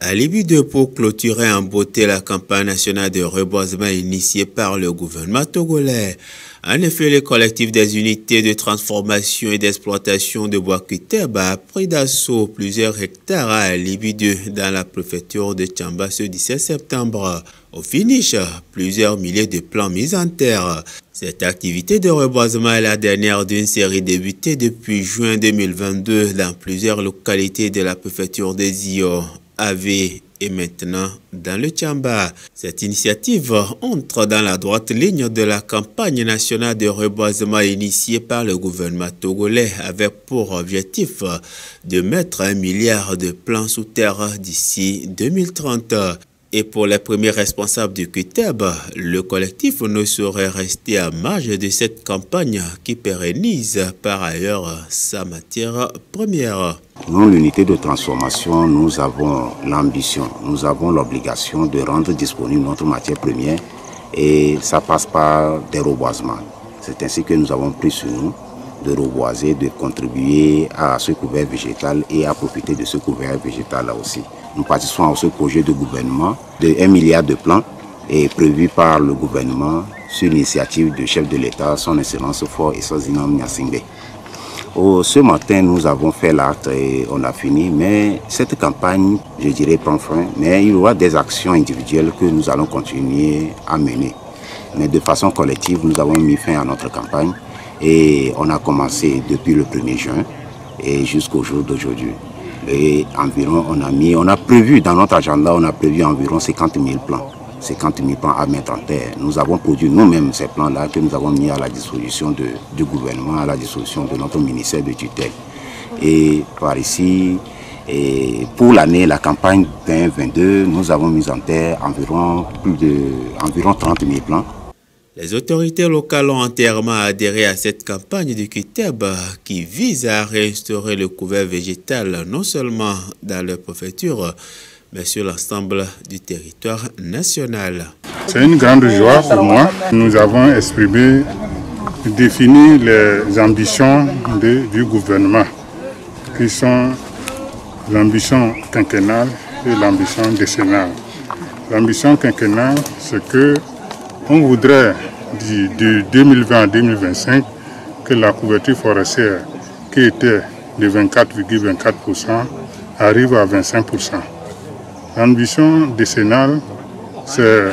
Alibi 2 pour clôturer en beauté la campagne nationale de reboisement initiée par le gouvernement togolais. En effet, le collectif des unités de transformation et d'exploitation de bois Kuteb a pris d'assaut plusieurs hectares à Alibi 2 dans la préfecture de Tchamba ce 17 septembre. Au finish, plusieurs milliers de plants mis en terre. Cette activité de reboisement est la dernière d'une série débutée depuis juin 2022 dans plusieurs localités de la préfecture des Iyo, Ave et maintenant dans le Tchamba. Cette initiative entre dans la droite ligne de la campagne nationale de reboisement initiée par le gouvernement togolais avec pour objectif de mettre 1 milliard de plants sous terre d'ici 2030. Et pour les premiers responsables du Kuteb, le collectif ne saurait rester à marge de cette campagne qui pérennise par ailleurs sa matière première. Nous, l'unité de transformation, nous avons l'ambition, nous avons l'obligation de rendre disponible notre matière première et ça passe par des reboisements. C'est ainsi que nous avons pris sur nous de reboiser, de contribuer à ce couvert végétal et à profiter de ce couvert végétal là aussi. Nous participons à ce projet de gouvernement de 1 milliard de plants et prévu par le gouvernement sur l'initiative du chef de l'État, son Excellence Faure Eswazina Gnassingbé. Ce matin, nous avons fait l'acte et on a fini, mais cette campagne, je dirais, prend fin. Mais il y aura des actions individuelles que nous allons continuer à mener. Mais de façon collective, nous avons mis fin à notre campagne et on a commencé depuis le 1er juin et jusqu'au jour d'aujourd'hui. Et environ, on a prévu dans notre agenda, on a prévu environ 50 000 plans. 50 000 plans à mettre en terre. Nous avons produit nous-mêmes ces plans-là que nous avons mis à la disposition du gouvernement, à la disposition de notre ministère de tutelle. Et par ici, pour l'année, la campagne 2022, nous avons mis en terre environ 30 000 plans. Les autorités locales ont entièrement adhéré à cette campagne du Kuteb qui vise à réinstaurer le couvert végétal non seulement dans leur préfecture, mais sur l'ensemble du territoire national. C'est une grande joie pour moi. Nous avons exprimé, défini les ambitions du gouvernement, qui sont l'ambition quinquennale et l'ambition décennale. L'ambition quinquennale, c'est que on voudrait, de 2020 à 2025, que la couverture forestière, qui était de 24,24%, arrive à 25%. L'ambition décennale, c'est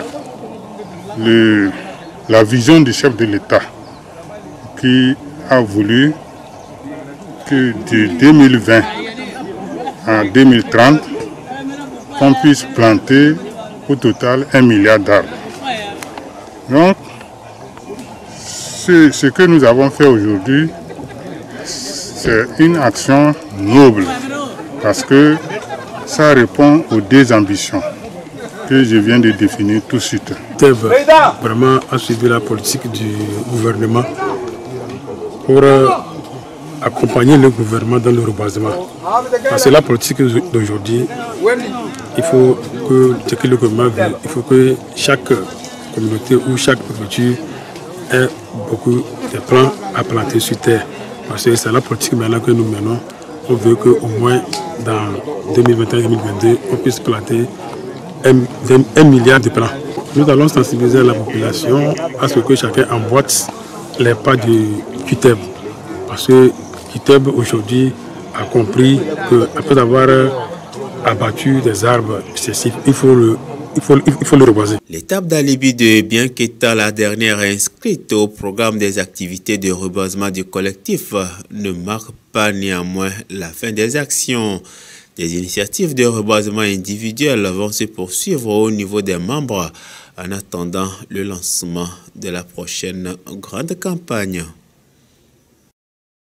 la vision du chef de l'État qui a voulu que de 2020 à 2030, qu'on puisse planter au total 1 milliard d'arbres. Donc, ce que nous avons fait aujourd'hui, c'est une action noble parce que ça répond aux 2 ambitions que je viens de définir tout de suite. Kuteb vraiment a suivi la politique du gouvernement pour accompagner le gouvernement dans le reboisement. Parce que la politique d'aujourd'hui, il faut que le gouvernement veut, il faut que chaque communauté ou chaque préfecture ait beaucoup de plants à planter sur terre. Parce que c'est la politique maintenant que nous menons. On veut qu'au moins dans 2021-2022, on puisse planter 1 milliard de plants. Nous allons sensibiliser la population à ce que chacun emboîte les pas du Kuteb. Parce que Kuteb aujourd'hui a compris qu'après avoir abattu des arbres excessifs, il faut le reboiser. L'étape d'Alibi 2, bien qu'étant la dernière inscrite au programme des activités de reboisement du collectif, ne marque pas néanmoins la fin des actions. Des initiatives de reboisement individuelles vont se poursuivre au niveau des membres en attendant le lancement de la prochaine grande campagne.